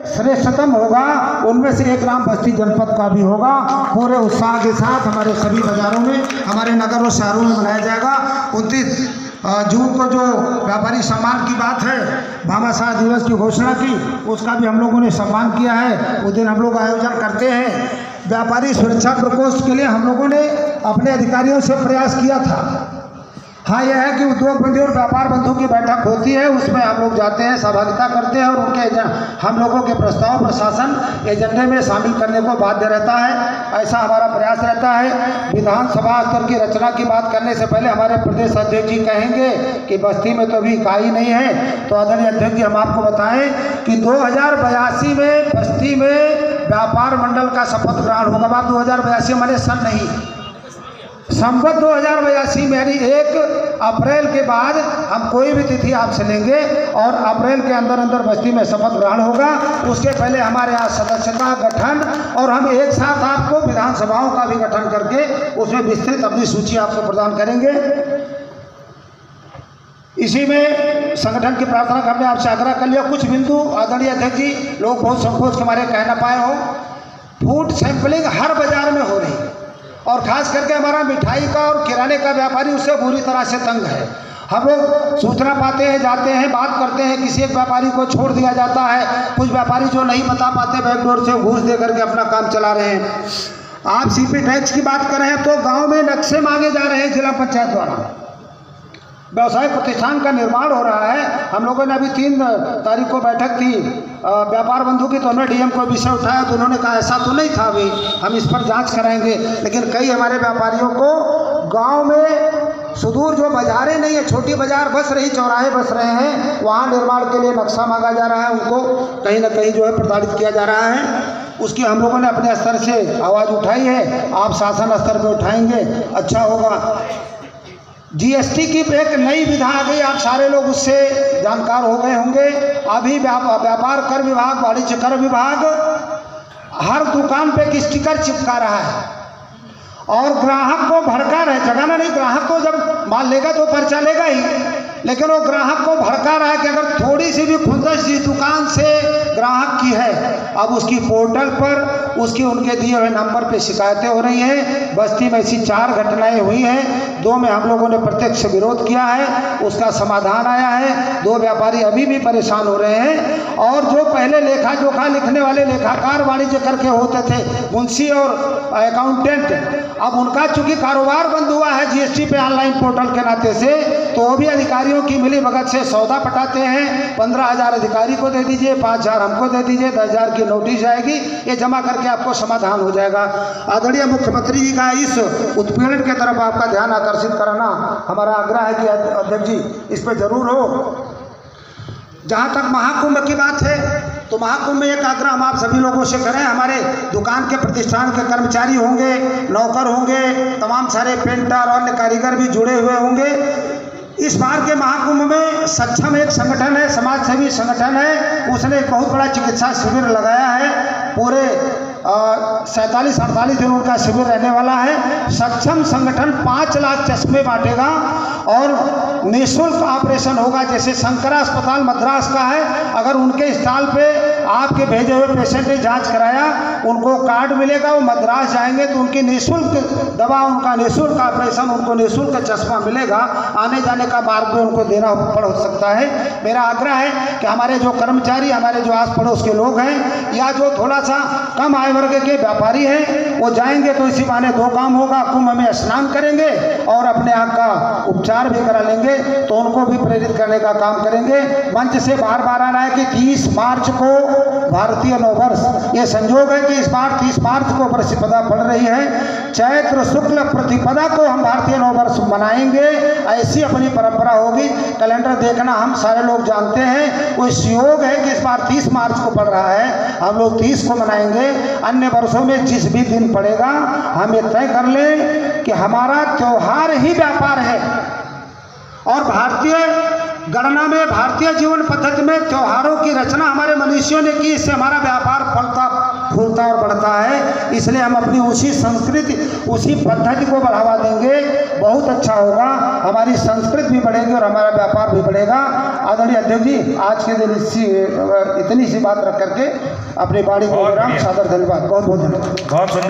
श्रेष्ठतम होगा उनमें से एक ग्राम बस्ती जनपद का भी होगा। पूरे उत्साह के साथ हमारे सभी बाज़ारों में, हमारे नगर और शहरों में मनाया जाएगा। 29 जून को जो व्यापारी सम्मान की बात है, भामाशाह दिवस की घोषणा की, उसका भी हम लोगों ने सम्मान किया है। उस दिन हम लोग आयोजन करते हैं। व्यापारी सुरक्षा प्रकोष्ठ के लिए हम लोगों ने अपने अधिकारियों से प्रयास किया था। हाँ, यह है कि उद्योग बंधु और व्यापार बंधु की बैठक होती है, उसमें हम लोग जाते हैं, सहभागिता करते हैं और उनके हम लोगों के प्रस्ताव प्रशासन एजेंडे में शामिल करने को बाध्य रहता है। ऐसा हमारा प्रयास रहता है। विधानसभा स्तर की रचना की बात करने से पहले हमारे प्रदेश अध्यक्ष जी कहेंगे कि बस्ती में तो अभी इकाई नहीं है, तो आदरणीय अध्यक्ष जी हम आपको बताएं कि 2082 में बस्ती में व्यापार मंडल का शपथ ग्रहण होगा। बात 2082 मैंने सन नहीं, संवत 2082 में, यानी 1 अप्रैल के बाद हम कोई भी तिथि आपसे लेंगे और अप्रैल के अंदर अंदर बस्ती में शपथ ग्रहण होगा। उसके पहले हमारे यहाँ सदस्यता गठन और हम एक साथ आपको विधानसभाओं का भी गठन करके उसमें विस्तृत अपनी सूची आपको प्रदान करेंगे। इसी में संगठन की प्रार्थना करने आपसे आग्रह कर लिया। कुछ बिंदु आदरणीय अध्यक्ष जी, लोग बहुत संकोच के मारे कह न पाए हो। फूड सैंपलिंग हर बाजार में हो रही है और खास करके हमारा मिठाई का और किराने का व्यापारी उससे बुरी तरह से तंग है। हम लोग सूचना पाते हैं, जाते हैं, बात करते हैं, किसी एक व्यापारी को छोड़ दिया जाता है। कुछ व्यापारी जो नहीं बता पाते बैकडोर से घूस दे करके अपना काम चला रहे हैं। आप सीपी टैक्स की बात कर रहे हैं तो गांव में नक्शे मांगे जा रहे हैं जिला पंचायत द्वारा। व्यवसाय प्रतिष्ठान का निर्माण हो रहा है। हम लोगों ने अभी 3 तारीख को बैठक थी व्यापार बंधु की, तो उन्होंने डीएम को विषय उठाया तो उन्होंने कहा ऐसा तो नहीं था, अभी हम इस पर जांच कराएंगे। लेकिन कई हमारे व्यापारियों को गांव में सुदूर जो बाजारें नहीं है, छोटी बाजार बस रही, चौराहे बस रहे हैं, वहाँ निर्माण के लिए नक्शा मांगा जा रहा है। उनको कहीं ना कहीं जो है प्रताड़ित किया जा रहा है। उसकी हम लोगों ने अपने स्तर से आवाज़ उठाई है, आप शासन स्तर पर उठाएंगे, अच्छा होगा। जीएसटी की एक नई विधा आ गई, आप सारे लोग उससे जानकार हो गए होंगे। अभी व्यापार कर विभाग, वाणिज्य कर विभाग हर दुकान पे एक स्टिकर चिपका रहा है और ग्राहक को भड़का रहे, जगाना नहीं, ग्राहक को जब माल लेगा तो पर्चा लेगा ही, लेकिन वो ग्राहक को भड़का रहा है कि अगर थोड़ी सी भी खुंदस जिस दुकान से ग्राहक की है, अब उसकी पोर्टल पर उसकी उनके दिए हुए नंबर पे शिकायतें हो रही हैं। बस्ती में ऐसी 4 घटनाएं हुई हैं, 2 में हम लोगों ने प्रत्यक्ष विरोध किया है, उसका समाधान आया है। 2 व्यापारी अभी भी परेशान हो रहे हैं। और जो पहले लेखा जोखा लिखने वाले लेखाकार वाणिज्य करके होते थे, मुंशी और अकाउंटेंट, अब उनका चूंकि कारोबार बंद हुआ है जीएसटी पे ऑनलाइन पोर्टल के नाते से, तो वो भी अधिकारियों की मिली भगत से सौदा पटाते हैं। 15,000 अधिकारी को दे दीजिए, 5,000 हमको दे दीजिए, 10,000 की नोटिस आएगी, ये जमा करके आपको समाधान हो जाएगा। आदरणीय मुख्यमंत्री जी का इस उत्पीड़न की तरफ आपका ध्यान आकर्षित कराना हमारा आग्रह है कि अध्यक्ष जी इस पर जरूर हो। जहाँ तक महाकुंभ की बात है, तो महाकुंभ में एक आग्रह हम आप सभी लोगों से करें। हमारे दुकान के प्रतिष्ठान के कर्मचारी होंगे, नौकर होंगे, तमाम सारे पेंटर और अन्य कारीगर भी जुड़े हुए होंगे। इस बार के महाकुंभ में सक्षम एक संगठन है, समाज सेवी संगठन है, उसने एक बहुत बड़ा चिकित्सा शिविर लगाया है। पूरे 47-48 दिन उनका शिविर रहने वाला है। सक्षम संगठन 5 लाख चश्मे बांटेगा और निःशुल्क ऑपरेशन होगा। जैसे शंकरा अस्पताल मद्रास का है, अगर उनके स्टॉल पे आपके भेजे हुए पेशेंट ने जांच कराया, उनको कार्ड मिलेगा, वो मद्रास जाएंगे तो उनकी निःशुल्क दवा, उनका निःशुल्क ऑपरेशन, उनको निःशुल्क चश्मा मिलेगा। आने जाने का मार्ग भी उनको देना पड़ सकता है। मेरा आग्रह है कि हमारे जो कर्मचारी, हमारे जो आस पड़ोस के लोग हैं या जो थोड़ा सा कम आय वर्ग के व्यापारी हैं, वो जाएंगे तो इसी बहाने 2 काम होगा, कुंभ में स्नान करेंगे और अपने आप का उपचार भी करा लेंगे, तो उनको भी प्रेरित करने का काम करेंगे। मंच से बार बार आ रहा है कि 30 मार्च को भारतीय नववर्ष, ये संयोग है कि इस बार 30 मार्च को प्रतिपदा पड़ रही है। चैत्र शुक्ल प्रतिपदा को हम भारतीय नववर्ष मनाएंगे, ऐसी अपनी परंपरा होगी। कैलेंडर देखना हम सारे लोग जानते हैं, कोई योग है कि इस बार 30 मार्च को पड़ रहा है, हम लोग 30 को मनाएंगे। अन्य वर्षों में जिस भी दिन पड़ेगा, हम ये तय कर लें कि हमारा त्योहार ही व्यापार है। और भारतीय गणना में, भारतीय जीवन पद्धति में त्योहारों की रचना हमारे मनीषियों ने की, इससे हमारा व्यापार फलता फूलता और बढ़ता है। इसलिए हम अपनी उसी संस्कृति, उसी पद्धति को बढ़ावा देंगे, बहुत अच्छा होगा, हमारी संस्कृति भी बढ़ेगी और हमारा व्यापार भी बढ़ेगा। आदरणीय अध्यक्ष जी, आज के दिन इतनी सी बात रख करके अपनी वाणी को विराम। सादर धन्यवाद, बहुत बहुत धन्यवाद।